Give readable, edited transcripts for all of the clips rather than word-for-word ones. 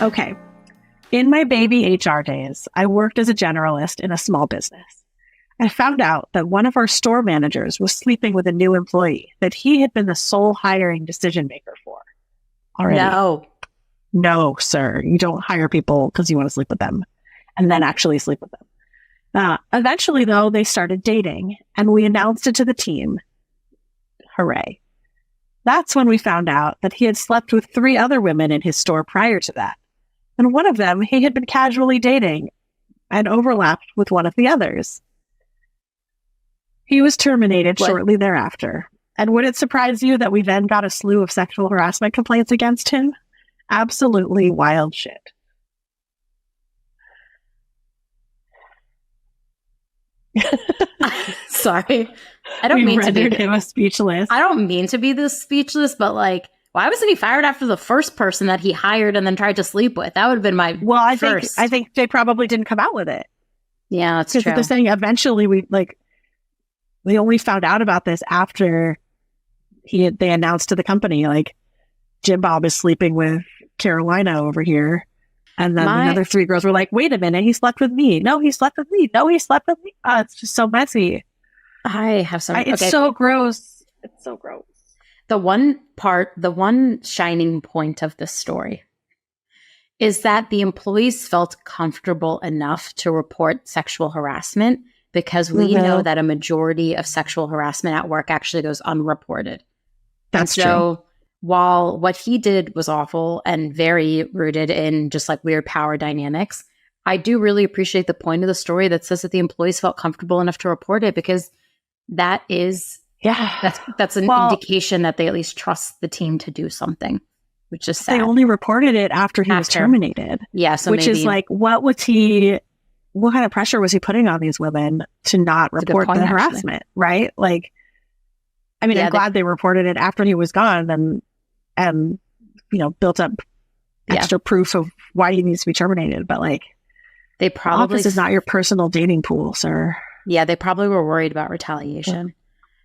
Okay. In my baby HR days, I worked as a generalist in a small business. I found out that one of our store managers was sleeping with a new employee that he had been the sole hiring decision maker for already. No, sir. You don't hire people because you want to sleep with them and then actually sleep with them. Eventually, though, they started dating and we announced it to the team. Hooray. That's when we found out that he had slept with 3 other women in his store prior to that. And one of them he had been casually dating and overlapped with one of the others. He was terminated shortly thereafter. And would it surprise you that we then got a slew of sexual harassment complaints against him? Absolutely wild shit. Sorry. I don't mean to be speechless. I don't mean to be this speechless, but like, why wasn't he fired after the first person that he hired and then tried to sleep with? That would have been my first. I think they probably didn't come out with it. Yeah, that's true. Because they're saying eventually they only found out about this after they announced to the company, like, Jim Bob is sleeping with Carolina over here. And then the other 3 girls were like, wait a minute, he slept with me. No, he slept with me. No, he slept with me. It's just so messy. I have some. It's so gross. It's so gross. The one shining point of this story is that the employees felt comfortable enough to report sexual harassment because we know that a majority of sexual harassment at work actually goes unreported. That's true. While what he did was awful and very rooted in just like weird power dynamics, I do really appreciate the point of the story that says that the employees felt comfortable enough to report it because that is, that's an indication that they at least trust the team to do something, which is sad. They only reported it after he was terminated. Yeah. So which is like, what kind of pressure was he putting on these women to not report the harassment, right? Like, I mean, I'm glad they reported it after he was gone and built up extra proof of why he needs to be terminated. But like, they probably this is not your personal dating pool, sir. Yeah, they probably were worried about retaliation.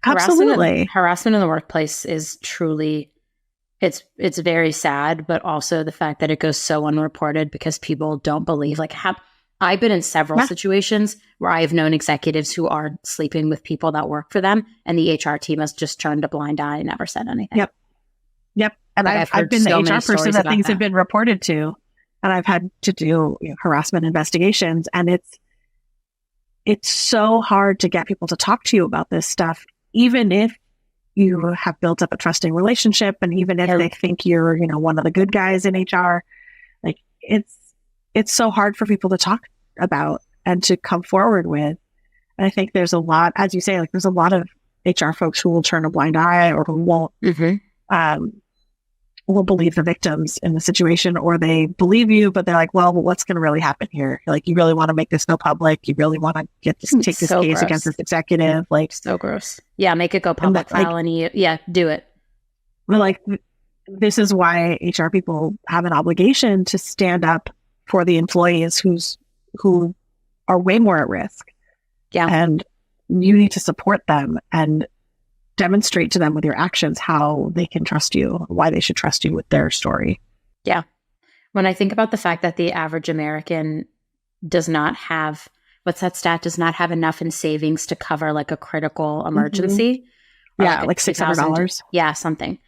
Absolutely, harassment in the workplace is truly, it's very sad, but also the fact that it goes so unreported because people don't believe. Like, I've been in several situations where I've known executives who are sleeping with people that work for them, and the HR team has just turned a blind eye and never said anything. Yep. And I've been the HR person that things have been reported to, and I've had to do harassment investigations, and it's so hard to get people to talk to you about this stuff, even if you have built up a trusting relationship, and even if they think you're one of the good guys in HR. Like, it's so hard for people to talk about and to come forward with. And I think there's a lot, as you say, like there's a lot of HR folks who will turn a blind eye or who won't believe the victims in the situation, or they believe you, but they're like, well, what's going to really happen here? Like, you really want to make this go public? You really want to take this case against this executive? Like, so gross. Yeah, make it go public, felony. Do it. Well, like, this is why HR people have an obligation to stand up for the employees who are way more at risk. Yeah. And you need to support them and demonstrate to them with your actions how they can trust you, why they should trust you with their story. Yeah. When I think about the fact that the average American does not have, what's that stat, does not have enough in savings to cover like a critical emergency. Yeah, like $600. Yeah, something.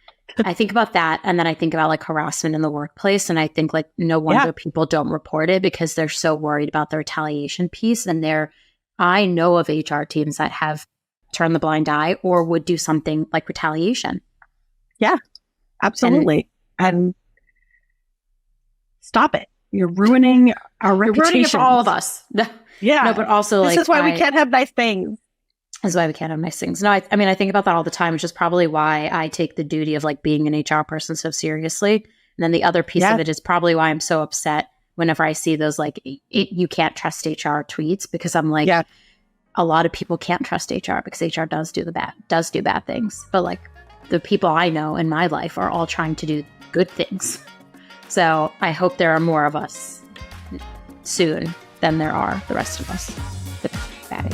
I think about that, and then I think about like harassment in the workplace, and I think like no wonder people don't report it because they're so worried about the retaliation piece. And I know of HR teams that have turned the blind eye or would do something like retaliation. Yeah, absolutely. And stop it. You're ruining our reputation. You're ruining it for all of us. Yeah. No, but also this is why we can't have nice things. This is why we can't have nice things. No, I mean, I think about that all the time, which is probably why I take the duty of like being an HR person so seriously. And then the other piece of it is probably why I'm so upset whenever I see those like, you can't trust HR tweets, because I'm like, a lot of people can't trust HR because HR does do bad things. But like the people I know in my life are all trying to do good things. So I hope there are more of us soon than there are the rest of us. The bad.